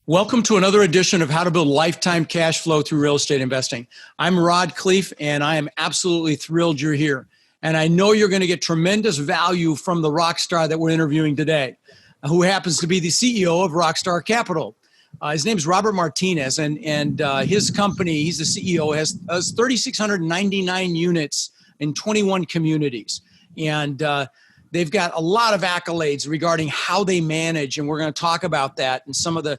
Welcome to another edition of How to Build Lifetime Cash Flow Through Real Estate Investing. I'm Rod Khleif, and I am absolutely thrilled you're here. And I know you're going to get tremendous value from the rock star that we're interviewing today, who happens to be the CEO of Rockstar Capital. His name is Robert Martinez, and his company, he's the CEO, has 3,699 units in 21 communities. And they've got a lot of accolades regarding how they manage, and we're going to talk about that and some of the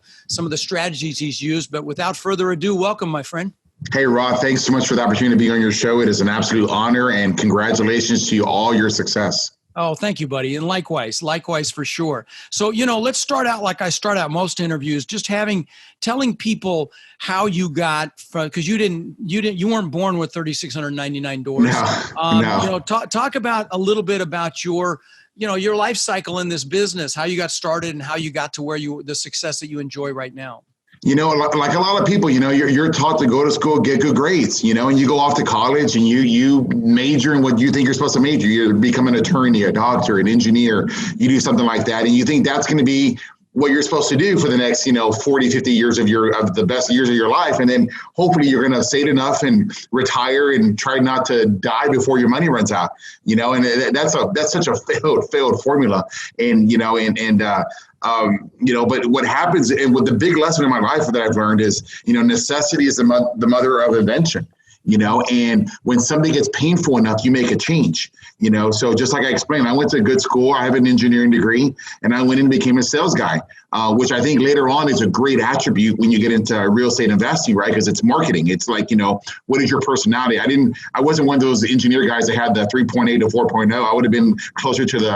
strategies he's used. But without further ado, welcome, my friend. Hey, Rod, thanks so much for the opportunity to be on your show. It is an absolute honor, and congratulations to you all your success. Oh, thank you, buddy. And likewise for sure. So, let's start out like I start out most interviews, just telling people how you got from, because you weren't born with 3,699 doors. No. Talk about a little bit about your life cycle in this business, how you got started and how you got to where the success that you enjoy right now. Like a lot of people, you're taught to go to school, get good grades, and you go off to college and you major in what you think you're supposed to major. You become an attorney, a doctor, an engineer, you do something like that. And you think that's going to be what you're supposed to do for the next, 40, 50 years of the best years of your life. And then hopefully you're going to save enough and retire and try not to die before your money runs out, and that's such a failed formula. But what happens, and what the big lesson in my life that I've learned is, necessity is the mother of invention. And when something gets painful enough, you make a change, so just like I explained, I went to a good school, I have an engineering degree, and I went in and became a sales guy, which I think later on is a great attribute when you get into real estate investing, right? Because it's marketing. It's like, what is your personality? I wasn't one of those engineer guys that had the 3.8 to 4.0. I would have been closer to the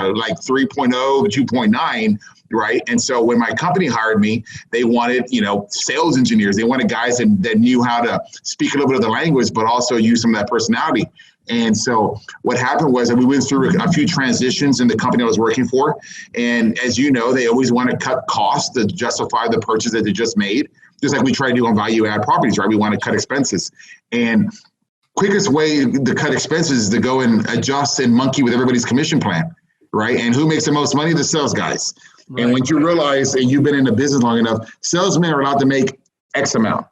3.0 to 2.9. Right. And so when my company hired me, they wanted, sales engineers. They wanted guys that knew how to speak a little bit of the language, but also use some of that personality. And so what happened was that we went through a few transitions in the company I was working for. And as you know, they always want to cut costs to justify the purchase that they just made, just like we try to do on value add properties, right? We want to cut expenses. And quickest way to cut expenses is to go and adjust and monkey with everybody's commission plan, right? And who makes the most money? The sales guys. Right. And when you realize that you've been in the business long enough, salesmen are allowed to make X amount.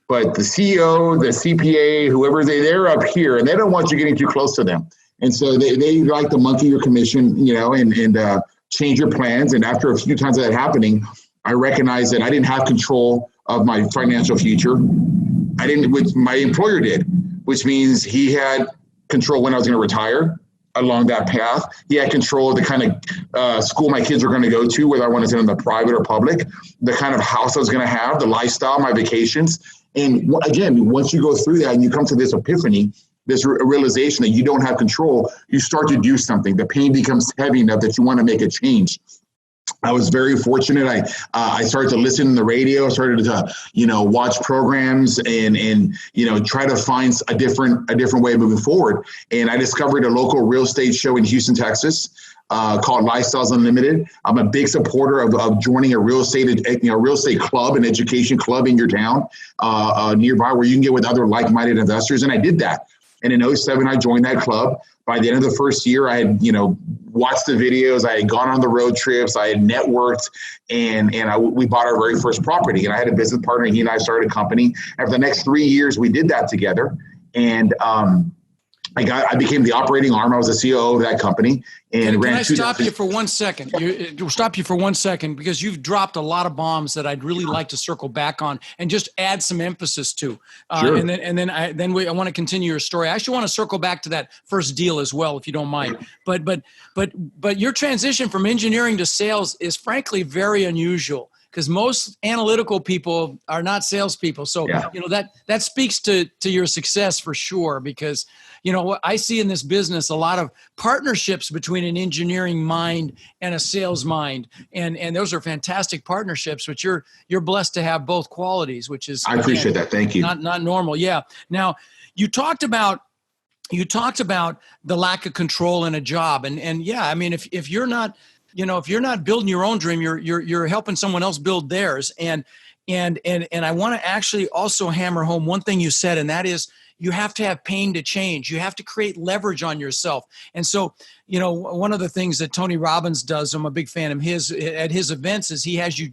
But the CEO, the CPA, whoever they're up here, and they don't want you getting too close to them. And so they like to monkey your commission, and change your plans. And after a few times of that happening, I recognized that I didn't have control of my financial future. Which my employer did, which means he had control when I was going to retire. Along that path, he had control of the kind of school my kids were going to go to, whether I wanted to send them to private or public, the kind of house I was going to have, the lifestyle, my vacations. And again, once you go through that and you come to this epiphany, this realization that you don't have control, you start to do something. The pain becomes heavy enough that you want to make a change. I was very fortunate. I started to listen to the radio, started to, watch programs and try to find a different way of moving forward. And I discovered a local real estate show in Houston, Texas, called Lifestyles Unlimited. I'm a big supporter of joining a real estate club, an education club in your town, nearby, where you can get with other like-minded investors. And I did that. And in 2007, I joined that club. By the end of the first year, I had, watched the videos. I had gone on the road trips. I had networked, and we bought our very first property. And I had a business partner. He and I started a company. After the next 3 years, we did that together. And I became the operating arm. I was the COO of that company. And Can I stop you for 1 second? Stop you for 1 second, because you've dropped a lot of bombs that I'd really like to circle back on and just add some emphasis to. Sure. And then I want to continue your story. I actually want to circle back to that first deal as well, if you don't mind. But your transition from engineering to sales is frankly very unusual, because most analytical people are not salespeople. So, yeah. That speaks to your success for sure, because, what I see in this business, a lot of partnerships between an engineering mind and a sales mind. And those are fantastic partnerships, which you're blessed to have both qualities, which is, I appreciate that. Thank you. Not normal. Yeah. Now, you talked about the lack of control in a job. And yeah, I mean, if you're not building your own dream, you're helping someone else build theirs. And I want to actually also hammer home one thing you said, and that is you have to have pain to change. You have to create leverage on yourself. And so, one of the things that Tony Robbins does, I'm a big fan of his, at his events, is he has you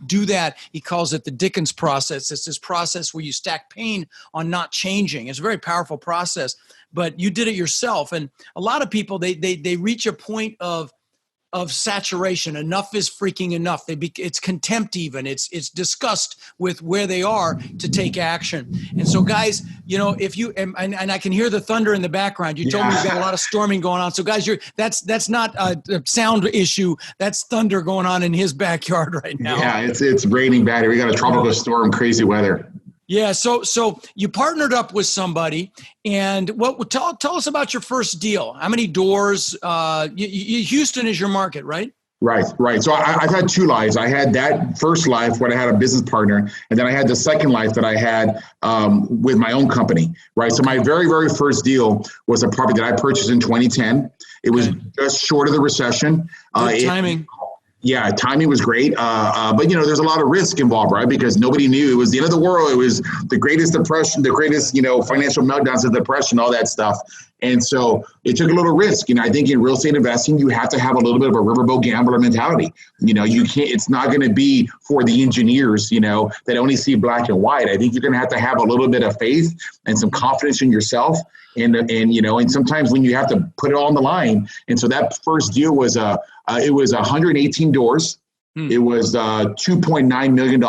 do that. He calls it the Dickens process. It's this process where you stack pain on not changing. It's a very powerful process, but you did it yourself. And a lot of people, they reach a point of saturation. Enough is freaking enough. It's contempt even. It's disgust with where they are to take action. And so, guys, if you and I can hear the thunder in the background. You told me you've got a lot of storming going on. So, guys, that's not a sound issue. That's thunder going on in his backyard right now. Yeah, it's raining bad here. We got a tropical storm, crazy weather. Yeah, so you partnered up with somebody, and tell us about your first deal. How many doors? Houston is your market, right? Right. So I've had two lives. I had that first life when I had a business partner, and then I had the second life that I had with my own company, right? So my very, very first deal was a property that I purchased in 2010. It was just short of the recession. Good timing. Yeah, timing was great. But, there's a lot of risk involved, right? Because nobody knew it was the end of the world. It was the greatest depression, the greatest, financial meltdowns of depression, all that stuff. And so it took a little risk. I think in real estate investing, you have to have a little bit of a riverboat gambler mentality. You can't, it's not going to be for the engineers, that only see black and white. I think you're going to have a little bit of faith and some confidence in yourself. And sometimes when you have to put it all on the line. And so that first deal was, it was 118 doors. It was $2.9 million,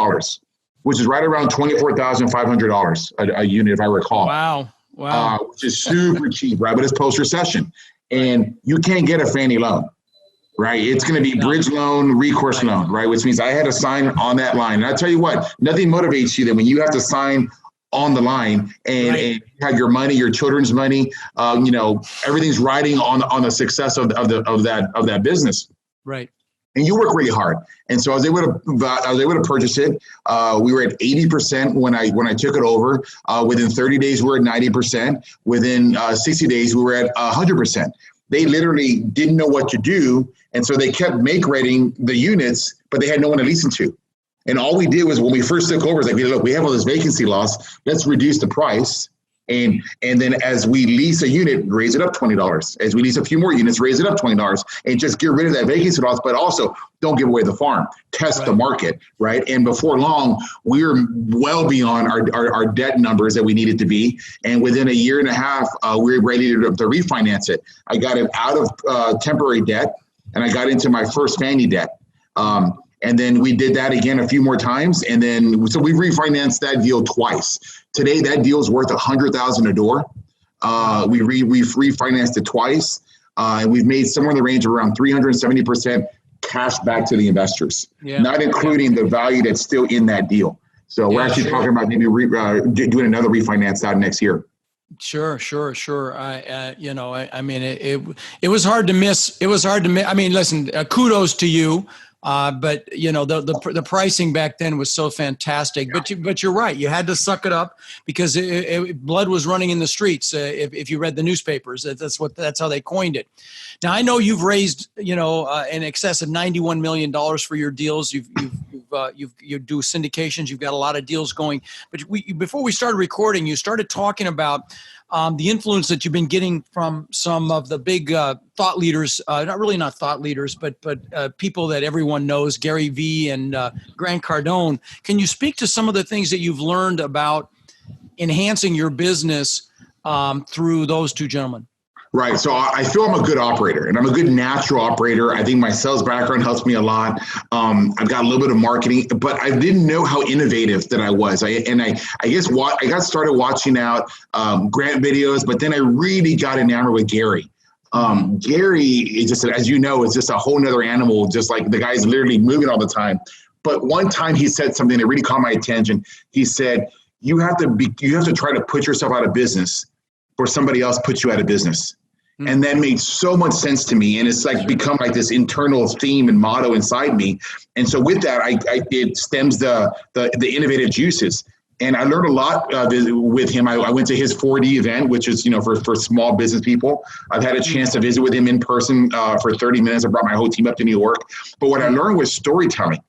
which is right around $24,500 a unit, if I recall. Wow. Which is super cheap, right? But it's post-recession. And you can't get a Fannie loan, right? It's going to be bridge loan, recourse loan, right? Which means I had to sign on that line. And I tell you what, nothing motivates you than when you have to sign on the line and you have your money, your children's money, everything's riding on the success of that business. Right. And you work really hard. And so I was able to purchase it. We were at 80% when I took it over. Within 30 days, we were at 90%. Within 60 days, we were at 100%. They literally didn't know what to do. And so they kept make-rating the units, but they had no one to lease them to. And all we did was when we first took over, it's like, look, we have all this vacancy loss. Let's reduce the price. And then as we lease a unit, raise it up $20. As we lease a few more units, raise it up $20 and just get rid of that vacancy loss. But also don't give away the farm, test the market, right? And before long, we were well beyond our debt numbers that we needed to be. And within a year and a half, we were ready to refinance it. I got it out of temporary debt and I got into my first Fannie debt. And then we did that again a few more times. And then, so we refinanced that deal twice. Today, that deal is worth $100,000 a door. We've refinanced it twice. And we've made somewhere in the range of around 370% cash back to the investors, not including the value that's still in that deal. So we're actually talking about maybe doing another refinance out next year. Sure. I mean, it was hard to miss. It was hard to miss. I mean, listen, kudos to you. But the pricing back then was so fantastic. But you're right. You had to suck it up because blood was running in the streets. If you read the newspapers, that's how they coined it. Now I know you've raised in excess of $91 million for your deals. You do syndications. You've got a lot of deals going. But before we started recording, you started talking about the influence that you've been getting from some of the big thought leaders, not thought leaders, but people that everyone knows, Gary Vee and Grant Cardone. Can you speak to some of the things that you've learned about enhancing your business through those two gentlemen? Right. So I feel I'm a good operator and I'm a good natural operator. I think my sales background helps me a lot. I've got a little bit of marketing, but I didn't know how innovative that I was. I got started watching out Grant videos, but then I really got enamored with Gary. Gary is just, as you know, is just a whole nother animal. Just like the guy's literally moving all the time. But one time he said something that really caught my attention. He said, you have to try to put yourself out of business or somebody else puts you out of business. And that made so much sense to me. And it's like become like this internal theme and motto inside me. And so with that, it stems the innovative juices. And I learned a lot with him. I went to his 4D event, which is, for small business people. I've had a chance to visit with him in person for 30 minutes. I brought my whole team up to New York. But what I learned was storytelling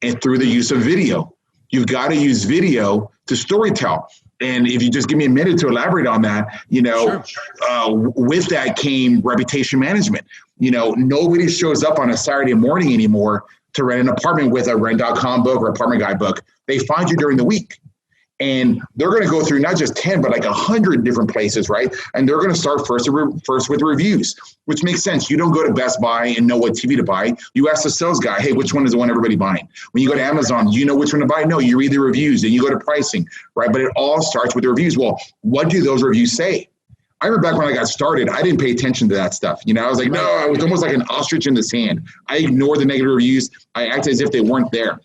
and through the use of video. You've got to use video to storytell. And if you just give me a minute to elaborate on that, with that came reputation management. Nobody shows up on a Saturday morning anymore to rent an apartment with a rent.com book or apartment guide book, they find you during the week. And they're going to go through not just 10, but like 100 different places, right? And they're going to start first with reviews, which makes sense. You don't go to Best Buy and know what TV to buy. You ask the sales guy, hey, which one is the one everybody buying? When you go to Amazon, you know which one to buy? No, you read the reviews and you go to pricing, right? But it all starts with the reviews. Well, what do those reviews say? I remember back when I got started, I didn't pay attention to that stuff. You know, I was like, no, I was almost like an ostrich in the sand. I ignored the negative reviews. I acted as if they weren't there.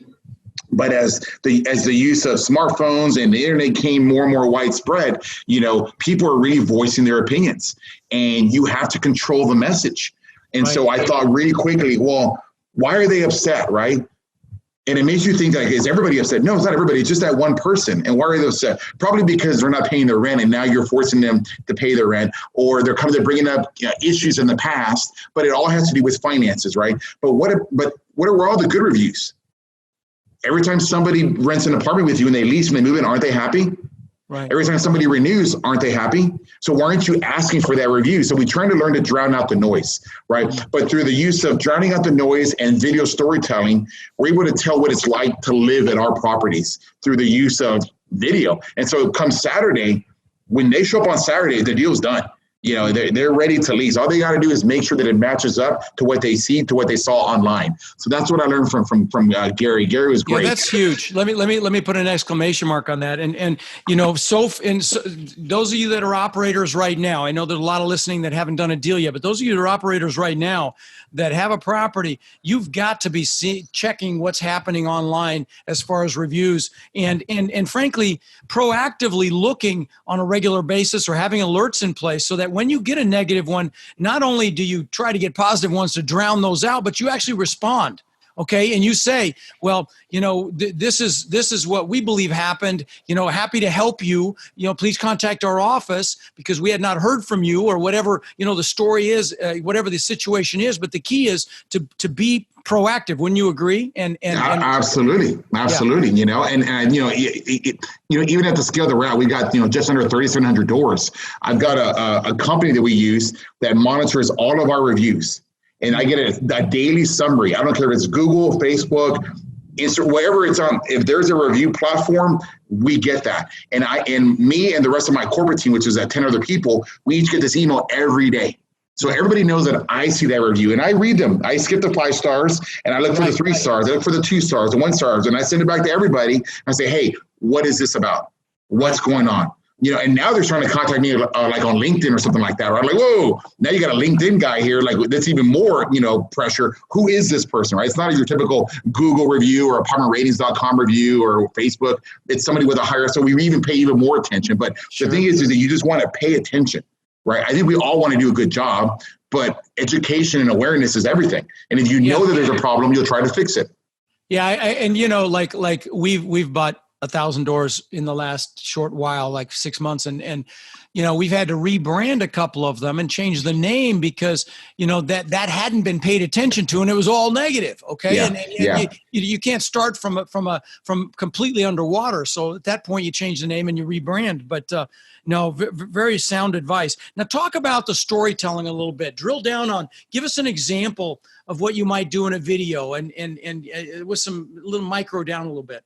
But as the use of smartphones and the internet came more and more widespread, you know, people are really voicing their opinions, and you have to control the message. And so I thought really quickly, well, why are they upset, right? And it makes you think, like, is everybody upset? No, it's not everybody. It's just that one person. And why are they upset? Probably because they're not paying their rent, and now you're forcing them to pay their rent, or they're bringing up issues in the past. But it all has to do with finances, right? But what are all the good reviews? Every time somebody rents an apartment with you and they lease and they move in, aren't they happy? Right. Every time somebody renews, aren't they happy? So why aren't you asking for that review? So we're trying to learn to drown out the noise, right? But through the use of drowning out the noise and video storytelling, we're able to tell what it's like to live at our properties through the use of video. And so come Saturday, when they show up on Saturday, the deal's done. You know, they're ready to lease. All they got to do is make sure that it matches up to what they see, to what they saw online. So that's what I learned from Gary. Gary was great. Yeah, that's huge. Let me put an exclamation mark on that. And you know, so those of you that are operators right now, I know there's a lot of listening that haven't done a deal yet, but those of you that are operators right now that have a property, you've got to be checking what's happening online as far as reviews, and frankly, proactively looking on a regular basis or having alerts in place so that when you get a negative one, not only do you try to get positive ones to drown those out, but you actually respond. Okay. And you say, well, you know, this is what we believe happened, you know, happy to help you, you know, please contact our office because we had not heard from you, or whatever, you know, the story is, whatever the situation is. But the key is to be proactive. Wouldn't you agree? And absolutely. Yeah. You know, and you know, even at the scale that we're at, we got, you know, just under 3,700 doors. I've got a company that we use that monitors all of our reviews. And I get a daily summary. I don't care if it's Google, Facebook, Instagram, wherever it's on. If there's a review platform, we get that. And me and the rest of my corporate team, which is at 10 other people, we each get this email every day. So everybody knows that I see that review and I read them. I skip the 5 stars and I look for the 3 stars. I look for the 2 stars, the 1 stars, and I send it back to everybody. And I say, hey, what is this about? What's going on? You know, and now they're trying to contact me like on LinkedIn or something like that. Right? Like, whoa, now you got a LinkedIn guy here. Like, that's even more, you know, pressure. Who is this person, right? It's not your typical Google review or apartmentratings.com review or Facebook. It's somebody with a higher, so we even pay even more attention. But the thing is that you just want to pay attention, right? I think we all want to do a good job, but education and awareness is everything. And if you know that there's a problem, you'll try to fix it. Yeah, and you know, like we've bought 1,000 doors in the last short while, like 6 months. And, you know, we've had to rebrand a couple of them and change the name because, you know, that hadn't been paid attention to and it was all negative. Okay. Yeah. You can't start from completely underwater. So at that point you change the name and you rebrand, but no, very sound advice. Now talk about the storytelling a little bit, drill down on, give us an example of what you might do in a video and with some little micro down a little bit.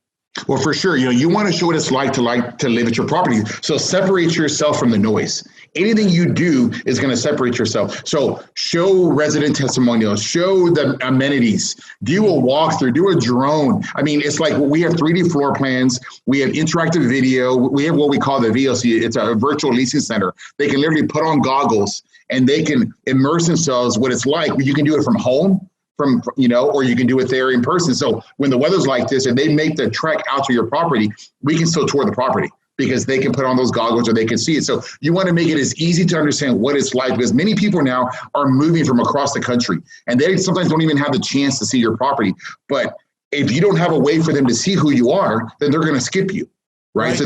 Well, for sure. You know, you want to show what it's like to live at your property. So separate yourself from the noise. Anything you do is going to separate yourself. So show resident testimonials, show the amenities, do a walkthrough, do a drone. I mean, it's like we have 3D floor plans. We have interactive video. We have what we call the VLC. It's a virtual leasing center. They can literally put on goggles and they can immerse themselves what it's like. You can do it from home. Or you can do it there in person. So when the weather's like this and they make the trek out to your property, we can still tour the property because they can put on those goggles or they can see it. So you want to make it as easy to understand what it's like because many people now are moving from across the country and they sometimes don't even have the chance to see your property. But if you don't have a way for them to see who you are, then they're going to skip you. Right. So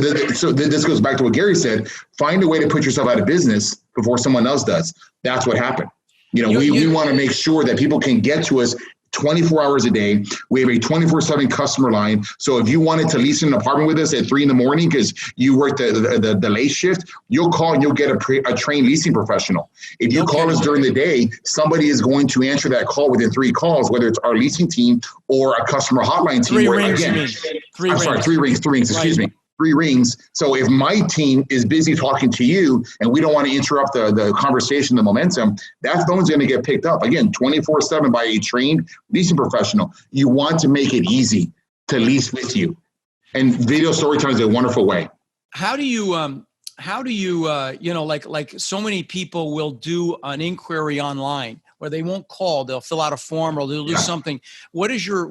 this goes back to what Gary said, find a way to put yourself out of business before someone else does. That's what happened. You know, we want to make sure that people can get to us 24 hours a day. We have a 24/7 customer line. So if you wanted to lease an apartment with us at 3 a.m. because you work the late shift, you'll call and you'll get a trained leasing professional. If you call us during the day, somebody is going to answer that call within 3 calls, whether it's our leasing team or a customer hotline team. 3 rings, you mean? Three rings, excuse me. 3 rings. So if my team is busy talking to you and we don't want to interrupt the conversation, the momentum, that phone's going to get picked up. Again, 24/7 by a trained leasing professional. You want to make it easy to lease with you. And video storytelling is a wonderful way. How do you, like so many people will do an inquiry online where they won't call, they'll fill out a form or they'll do something. What is your,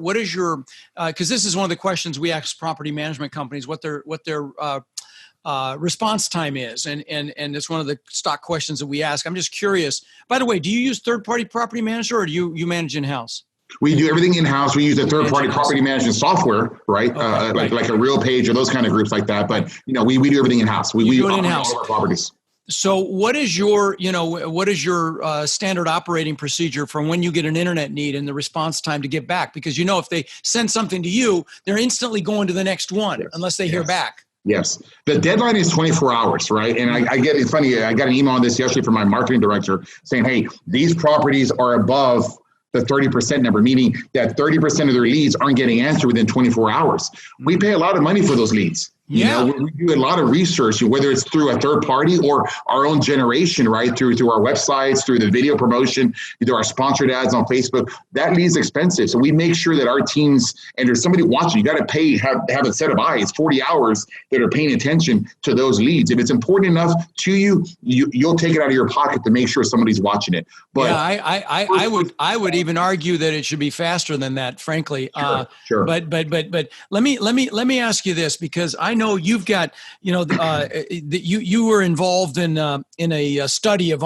because this is one of the questions we ask property management companies, what their response time is. And it's one of the stock questions that we ask. I'm just curious, by the way, do you use third-party property manager or do you manage in-house? We do everything in-house. We use a third-party property management software, right? Like a Real Page or those kind of groups like that. But, we do everything in-house. We do it in-house. All of our properties. So what is your standard operating procedure for when you get an internet need and the response time to get back? Because, if they send something to you, they're instantly going to the next one unless they hear back. Yes. The deadline is 24 hours, right? And I get it. Funny, I got an email on this yesterday from my marketing director saying, hey, these properties are above the 30% number, meaning that 30% of their leads aren't getting answered within 24 hours. We pay a lot of money for those leads. We do a lot of research, whether it's through a third party or our own generation, right? Through our websites, through the video promotion, through our sponsored ads on Facebook. That lead's expensive. So we make sure that our teams, and there's somebody watching, you got to have a set of eyes, 40 hours that are paying attention to those leads. If it's important enough to you, you'll take it out of your pocket to make sure somebody's watching it. But I would even argue that it should be faster than that, frankly. Sure. But let me ask you this, because I know you've got, you were involved in a study of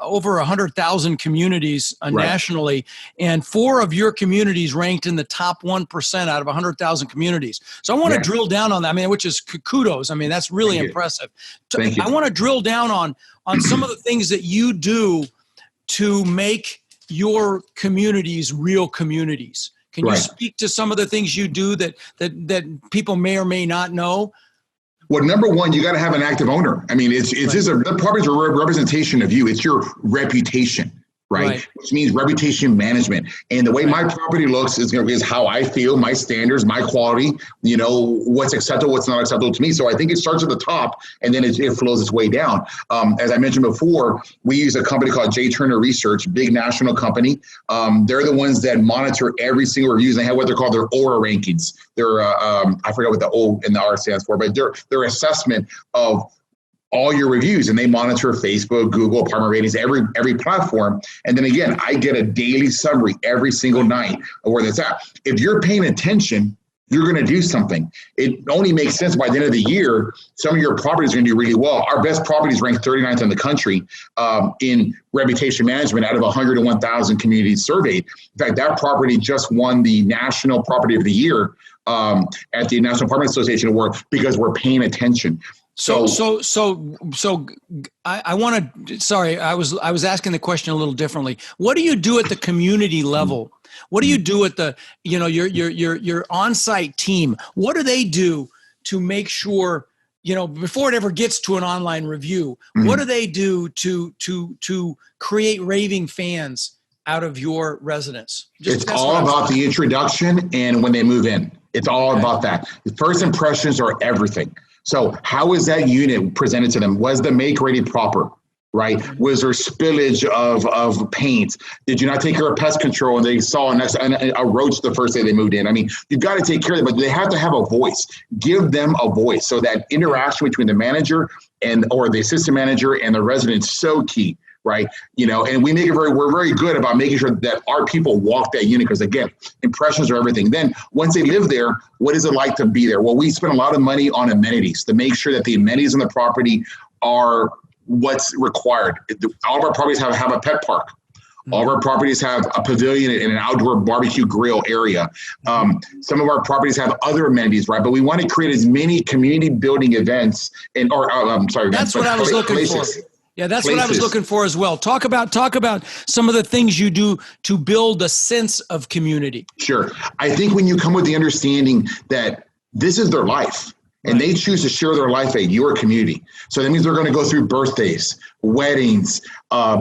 over 100,000 communities nationally, and 4 of your communities ranked in the top 1% out of 100,000 communities. So I want to drill down on that. Which is kudos. That's really impressive. Thank you. I want to drill down on some of the things that you do to make your communities real communities. Can you speak to some of the things you do that people may or may not know? Well, number one, you got to have an active owner. It's just the property is a representation of you. It's your reputation. Right? Which means reputation management. And the way my property looks is how I feel, my standards, my quality, what's acceptable, what's not acceptable to me. So I think it starts at the top and then it flows its way down. As I mentioned before, we use a company called J. Turner Research, big national company. They're the ones that monitor every single reviews. They have what they're called their Aura rankings. They're, I forgot what the O and the R stands for, but their assessment of all your reviews, and they monitor Facebook, Google, apartment ratings, every platform. And then again, I get a daily summary every single night of where that's at. If you're paying attention, you're going to do something. It only makes sense by the end of the year, some of your properties are going to do really well. Our best properties ranked 39th in the country in reputation management out of 101,000 communities surveyed. In fact, that property just won the National Property of the Year at the National Apartment Association Award because we're paying attention. So I want to, sorry, I was asking the question a little differently. What do you do at the community level? What do you do at the, your on-site team? What do they do to make sure, before it ever gets to an online review, what do they do to create raving fans out of your residents? It's all about the introduction and when they move in. It's all about that. The first impressions are everything. So how is that unit presented to them? Was the make ready proper, right? Was there spillage of paint? Did you not take care of pest control and they saw a roach the first day they moved in? You've got to take care of them, but they have to have a voice. Give them a voice. So that interaction between the manager or the assistant manager and the resident is so key. Right. And we make it we're very good about making sure that our people walk that unit because, again, impressions are everything. Then once they live there, what is it like to be there? Well, we spend a lot of money on amenities to make sure that the amenities on the property are what's required. All of our properties have a pet park. All of our properties have a pavilion and an outdoor barbecue grill area. Some of our properties have other amenities, right? But we want to create as many community building events that's what I was looking for. Yeah, that's what I was looking for as well. Talk about some of the things you do to build a sense of community. Sure. I think when you come with the understanding that this is their life, and they choose to share their life at your community. So that means they're going to go through birthdays, weddings,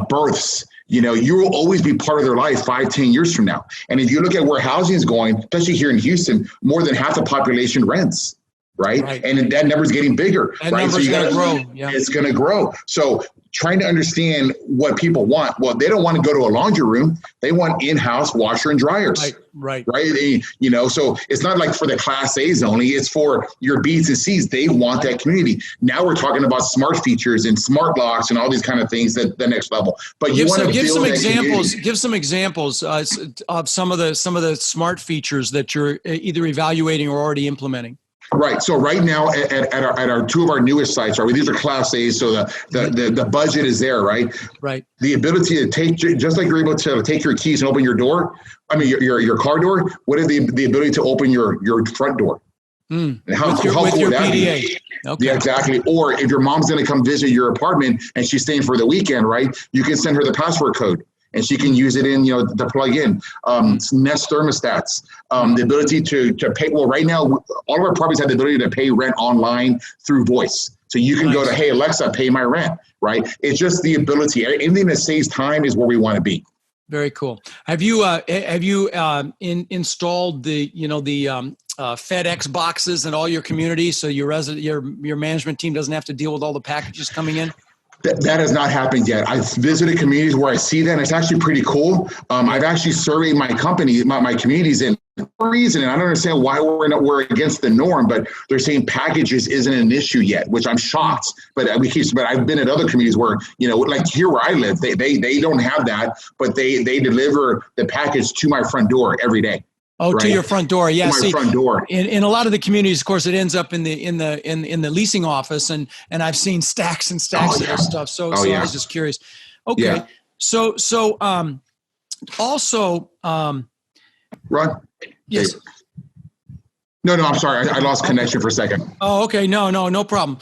births. You will always be part of their life 5-10 years from now. And if you look at where housing is going, especially here in Houston, more than half the population rents, right? And that number is getting bigger. That number's going to grow. Yeah. It's going to grow. So trying to understand what people want. Well, they don't want to go to a laundry room. They want in-house washer and dryers. Right. So it's not like for the Class A's only. It's for your B's and C's. They want that community. Now we're talking about smart features and smart locks and all these kind of things at the next level. But you want to give some examples. Give some examples of some of the smart features that you're either evaluating or already implementing. Right. So right now at our two of our newest sites, right? These are Class A's, so the budget is there, right? Right. The ability to take, just like you're able to take your keys and open your door, your car door, what is the ability to open your front door? And how cool would that be? Okay. Yeah, exactly. Or if your mom's going to come visit your apartment and she's staying for the weekend, right? You can send her the password code, and she can use it to plug in. Nest thermostats, the ability to pay. Well, right now, all of our properties have the ability to pay rent online through voice. So you can go to, hey, Alexa, pay my rent, right? It's just the ability. Anything that saves time is where we want to be. Very cool. Have you installed the FedEx boxes in all your communities so your management team doesn't have to deal with all the packages coming in? That has not happened yet. I've visited communities where I see that, and it's actually pretty cool. I've actually surveyed my communities, and for a reason, and I don't understand why we're against the norm, but they're saying packages isn't an issue yet, which I'm shocked. But I've been at other communities where, like here where I live, they don't have that, but they deliver the package to my front door every day. Oh, right? To your front door. Yeah. To my front door. In a lot of the communities, of course, it ends up in the leasing office, and I've seen stacks and stacks of this stuff. So I was just curious. Okay. Yeah. So also, Ron? Yes. No, I'm sorry. I lost connection for a second. Oh, okay. No problem.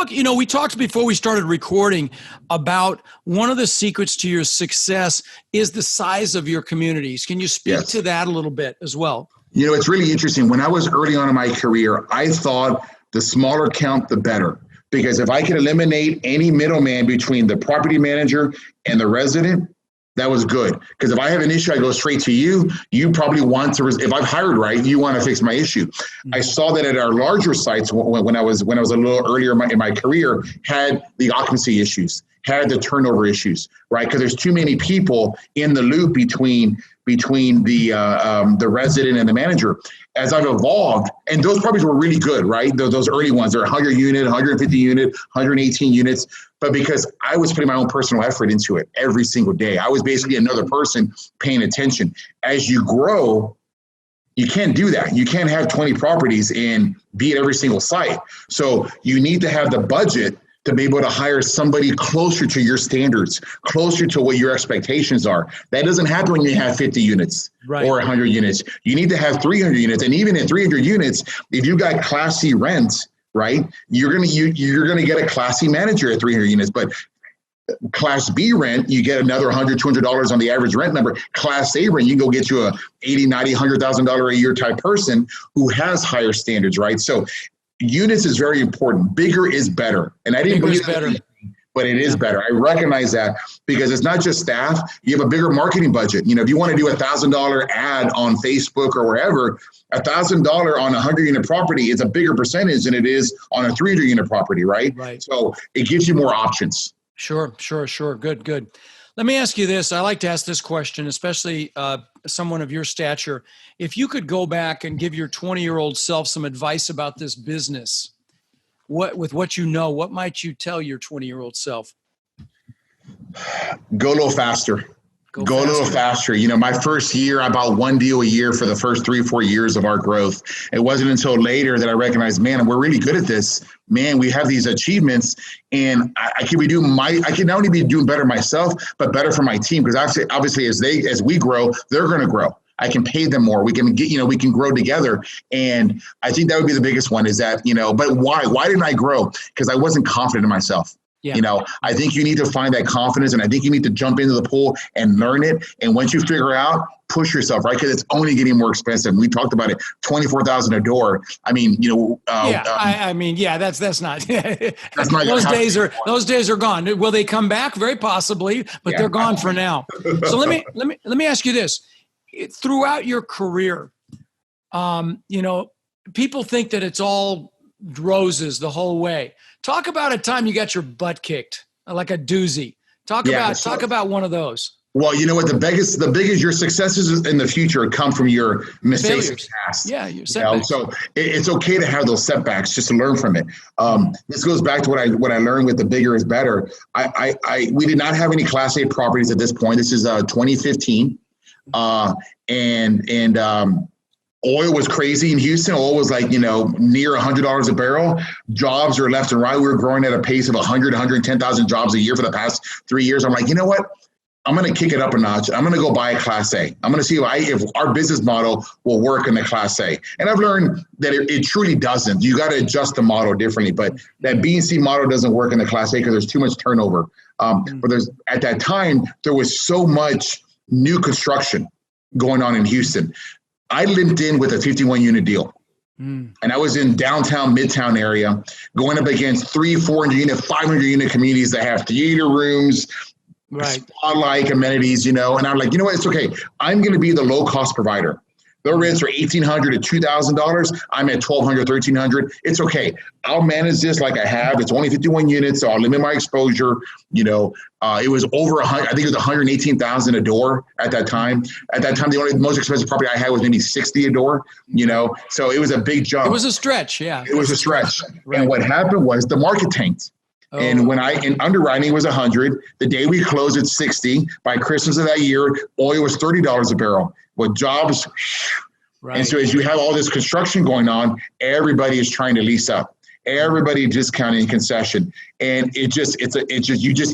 We talked before we started recording about one of the secrets to your success is the size of your communities. Can you speak to that a little bit as well? It's really interesting. When I was early on in my career, I thought the smaller count, the better. Because if I could eliminate any middleman between the property manager and the resident, that was good. Because if I have an issue, I go straight to you. You probably want to, if I've hired right, you want to fix my issue. Mm-hmm. I saw that at our larger sites when I was a little earlier in my career, had the occupancy issues, had the turnover issues, right? Because there's too many people in the loop between the resident and the manager. As I've evolved, and those properties were really good, right? Those early ones, they're 100 unit, 150 unit, 118 units. But because I was putting my own personal effort into it every single day, I was basically another person paying attention. As you grow, you can't do that. You can't have 20 properties and be at every single site. So you need to have the budget to be able to hire somebody closer to your standards, closer to what your expectations are. That doesn't happen when you have 50 units or 100 units. You need to have 300 units. And even at 300 units, if you got Class C rents, right, you're gonna get a Class C manager at 300 units. But Class B rent, you get another $100, $200 on the average rent number. Class A rent, you can go get you a $80, $90, $100,000 a year type person who has higher standards, right? So units is very important. Bigger is better. And I didn't believe better, but it is better. I recognize that because it's not just staff. You have a bigger marketing budget. If you want to do $1,000 ad on Facebook or wherever, $1,000 on a 100-unit property is a bigger percentage than it is on a 300-unit property, right? So it gives you more options. Sure. Good. Let me ask you this. I like to ask this question, especially someone of your stature. If you could go back and give your 20-year-old self some advice about this business, with what you know, what might you tell your 20-year-old self? Go a little faster. Go a little faster. My first year, I bought one deal a year for the first 3 or 4 years of our growth. It wasn't until later that I recognized, man, we're really good at this. Man, we have these achievements, and I can not only be doing better myself, but better for my team. Because obviously, as we grow, they're going to grow. I can pay them more. We can we can grow together. And I think that would be the biggest one is that, but why? Why didn't I grow? Because I wasn't confident in myself. Yeah. I think you need to find that confidence, and I think you need to jump into the pool and learn it. And once you figure out, push yourself, right? Because it's only getting more expensive. We talked about it, $24,000 a door. I mean, that's not. That's not those days are gone. Will they come back? Very possibly, but they're gone for now. So let me ask you this: throughout your career, people think that it's all roses the whole way. Talk about a time you got your butt kicked, like a doozy. Talk about one of those. Well, you know what? The biggest your successes in the future come from your mistakes in the past. Yeah, your setbacks. So it's okay to have those setbacks, just to learn from it. This goes back to what I learned with the bigger is better. We did not have any Class A properties at this point. This is 2015, and oil was crazy in Houston. Oil was like, near $100 a barrel. Jobs are left and right. We were growing at a pace of 110,000 jobs a year for the past 3 years. I'm like, you know what? I'm going to kick it up a notch. I'm going to go buy a Class A. I'm going to see if our business model will work in the Class A. And I've learned that it truly doesn't. You got to adjust the model differently. But that B and C model doesn't work in the Class A because there's too much turnover. But at that time, there was so much new construction going on in Houston. I limped in with a 51-unit deal. And I was in downtown, midtown area, going up against 400 unit, 500 unit communities that have theater rooms, spa-like amenities, and I'm like, you know what? It's okay. I'm going to be the low-cost provider. Their rents are $1,800 to $2,000. I'm at $1,200, $1,300. It's okay. I'll manage this like I have. It's only 51 units, so I'll limit my exposure. It was over I think it was $118,000 a door at that time. At that time, the most expensive property I had was maybe $60 a door. So it was a big jump. It was a stretch, yeah. It was a stretch. Right. And what happened was the market tanked. Oh. And when in underwriting was 100, the day we closed at 60. By Christmas of that year, oil was $30 a barrel. With jobs, and so as you have all this construction going on, everybody is trying to lease up. Everybody discounting concession, and you just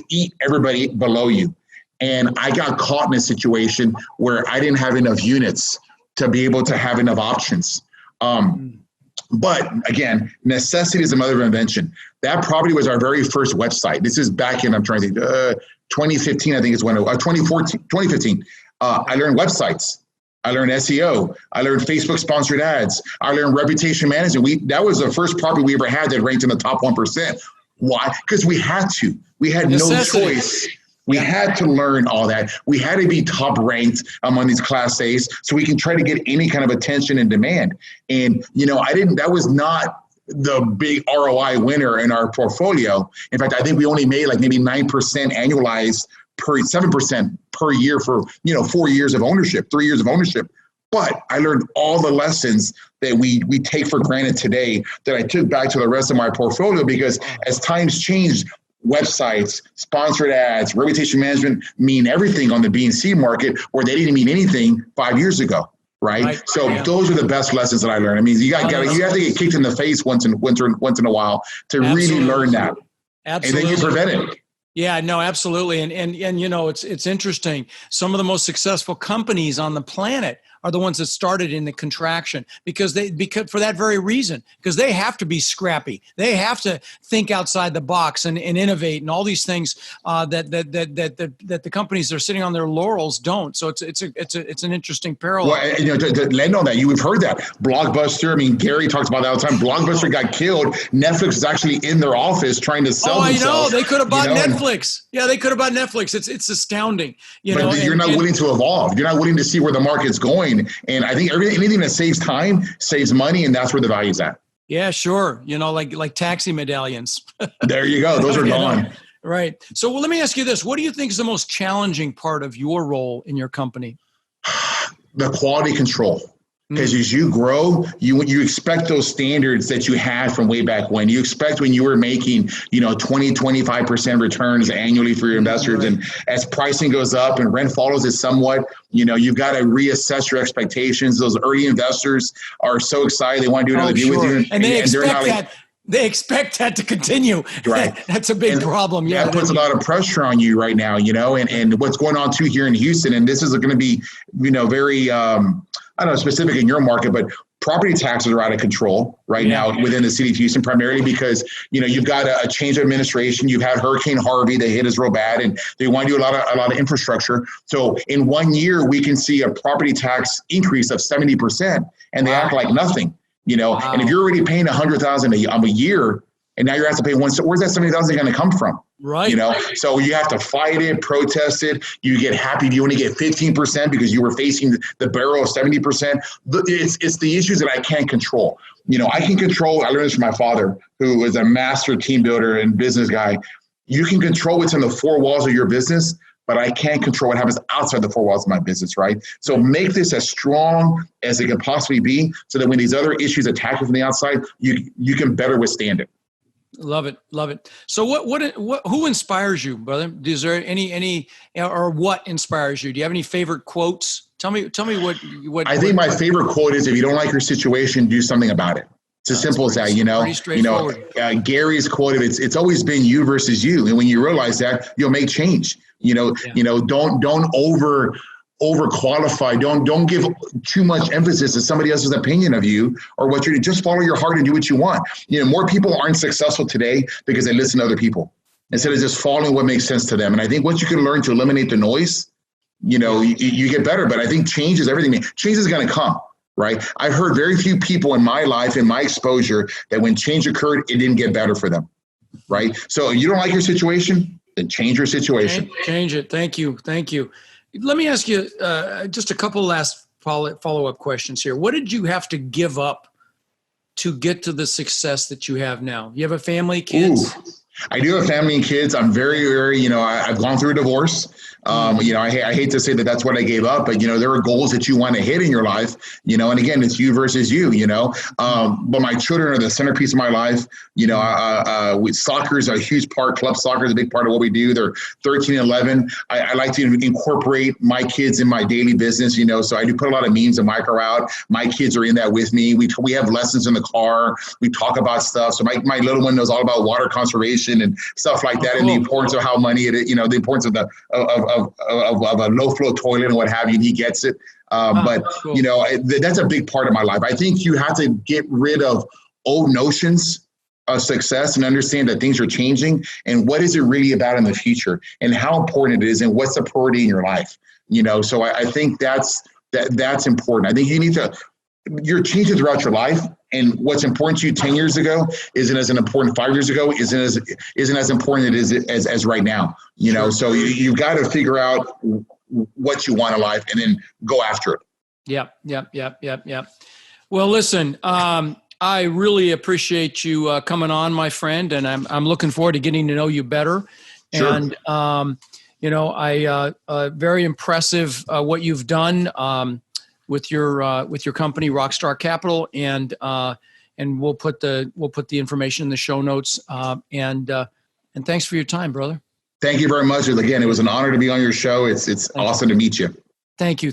eat everybody below you. And I got caught in a situation where I didn't have enough units to be able to have enough options. But again, necessity is the mother of invention. That property was our very first website. This is back in, 2015, I think is when 2015. I learned websites. I learned SEO. I learned Facebook sponsored ads. I learned reputation management. That was the first property we ever had that ranked in the top 1%. Why? Because we had to. We had no choice. We had to learn all that. We had to be top ranked among these Class A's so we can try to get any kind of attention and demand. And, that was not the big ROI winner in our portfolio. In fact, I think we only made like maybe 9% annualized 7% per year for 4 years of ownership, 3 years of ownership. But I learned all the lessons that we take for granted today that I took back to the rest of my portfolio, because as times changed, websites, sponsored ads, reputation management mean everything on the B and C market, where they didn't mean anything 5 years ago. Right. So those are the best lessons that I learned. I mean, you have to get kicked in the face once in a while to really learn that. Absolutely. And then you prevent it. Yeah, no, absolutely. And it's interesting. Some of the most successful companies on the planet are the ones that started in the contraction because for that very reason, because they have to be scrappy. They have to think outside the box and innovate and all these things that the companies that are sitting on their laurels don't. So it's an interesting parallel. Well, to land on that, you've heard that Blockbuster. I mean, Gary talks about that all the time. Blockbuster got killed. Netflix is actually in their office trying to sell themselves. I know. They could have bought Netflix. Yeah, they could have bought Netflix. It's astounding. But you're not willing to evolve. You're not willing to see where the market's going. And I think anything that saves time saves money, and that's where the value's at. Yeah, sure. Like taxi medallions. There you go. Those are gone. Right. So let me ask you this. What do you think is the most challenging part of your role in your company? The quality control. Because as you grow, you expect those standards that you had from way back when. You expect when you were making, 20-25% returns annually for your investors. Right. And as pricing goes up and rent follows it somewhat, you've got to reassess your expectations. Those early investors are so excited. They want to do another deal with you. And they expect that. They expect that to continue. Right. That's a big problem. Yeah. That puts a lot of pressure on you right now, and what's going on too here in Houston. And this is going to be, very, I don't know, specific in your market, but property taxes are out of control right now within the city of Houston, primarily because, you've got a change of administration. You've had Hurricane Harvey that hit us real bad, and they want to do a lot of infrastructure. So in 1 year, we can see a property tax increase of 70%, and they act like nothing, and if you're already paying $100,000 a year, and now you're asked to pay one, so where's that $70,000 going to come from? Right. So you have to fight it, protest it. You get happy if you only get 15% because you were facing the barrel of 70%. It's the issues that I can't control. I can control, I learned this from my father, who is a master team builder and business guy. You can control what's in the four walls of your business, but I can't control what happens outside the four walls of my business, right? So make this as strong as it can possibly be so that when these other issues attack you from the outside, you can better withstand it. Love it. Love it. So who inspires you, brother? Is there any, or what inspires you? Do you have any favorite quotes? Tell me what. I think my favorite quote is, if you don't like your situation, do something about it. It's as simple as that, Pretty straightforward. Gary's quote, it's always been you versus you. And when you realize that, you'll make change. Don't overqualify. Don't give too much emphasis to somebody else's opinion of you or what you're doing. Just follow your heart and do what you want. More people aren't successful today because they listen to other people instead of just following what makes sense to them. And I think once you can learn to eliminate the noise, you get better. But I think change is everything. Change is going to come, right? I've heard very few people in my life, in my exposure, that when change occurred, it didn't get better for them, right? So if you don't like your situation, then change your situation. Change it. Thank you. Let me ask you just a couple last follow-up questions here. What did you have to give up to get to the success that you have now? You have a family, kids? Ooh, I do have family and kids. I'm very, very, I've gone through a divorce. I hate to say that that's what I gave up, but, there are goals that you want to hit in your life, and again, it's you versus you, but my children are the centerpiece of my life. Soccer is a huge part. Club soccer is a big part of what we do. They're 13, 11. I like to incorporate my kids in my daily business, so I do put a lot of memes and micro out. My kids are in that with me. We have lessons in the car. We talk about stuff. So my little one knows all about water conservation and stuff like that, and the importance of how money it is, the importance of of a low flow toilet and what have you, and he gets it. That's a big part of my life. I think you have to get rid of old notions of success and understand that things are changing and what is it really about in the future and how important it is and what's the priority in your life. So I think that's important. I think you need to, you're changing throughout your life, and what's important to you 10 years ago isn't as important 5 years ago, isn't as important as right now, so you've got to figure out what you want in life and then go after it. Yep. Well, listen, I really appreciate you coming on, my friend, and I'm looking forward to getting to know you better. Sure. And, very impressive what you've done with your company, Rockstar Capital, and we'll put the information in the show notes. And thanks for your time, brother. Thank you very much. Again, it was an honor to be on your show. It's awesome to meet you. Thank you.